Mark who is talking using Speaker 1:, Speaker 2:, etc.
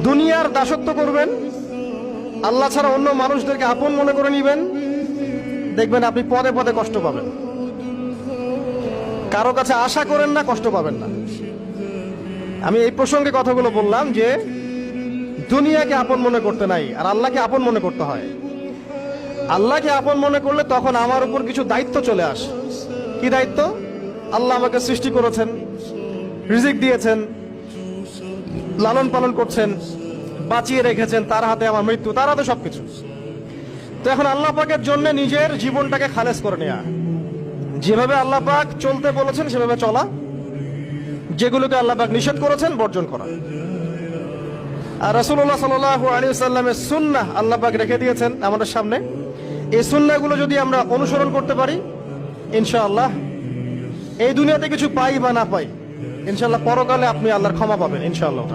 Speaker 1: দুনিয়ার দাসত্ব করবেন, আল্লাহ ছাড়া অন্য মানুষদেরকে আপন মনে করে নিবেন, দেখবেন আপনি পদে পদে কষ্ট পাবেন। কারো কাছে আশা করেন না, কষ্ট পাবেন না। আমি এই প্রসঙ্গে কথাগুলো বললাম যে দুনিয়াকে আপন মনে করতে নাই, আর আল্লাহকে আপন মনে করতে হয়। আল্লাহকে আপন মনে করলে তখন আমার উপর কিছু দায়িত্ব চলে আসে। কি দায়িত্ব? আল্লাহ আমাকে সৃষ্টি করেছেন, রিজিক দিয়েছেন, লালন পালন করছেন, বাঁচিয়ে রেখেছেন, তার হাতে আমার মৃত্যু, তার হাতে সবকিছু। তো এখন আল্লাহ পাকের জন্য নিজের জীবনটাকে খালেজ করে নেওয়া, যেভাবে আল্লাহ পাক চলতে বলেছেন সেভাবে চলা, যেগুলোকে আল্লাহ পাক নিষেধ করেছেন বর্জন করা। আর রাসূলুল্লাহ সাল্লাল্লাহু আলাইহি ওয়াসাল্লামের সুন্নাহ আল্লাহ পাক রেখে দিয়েছেন আমাদের সামনে। এই সুন্নাহগুলো যদি আমরা অনুসরণ করতে পারি, ইনশাআল্লাহ এই দুনিয়াতে কিছু পাই বা না পাই, ইনশাআল্লাহ পরকালে আপনি আল্লাহর ক্ষমা পাবেন ইনশাআল্লাহ।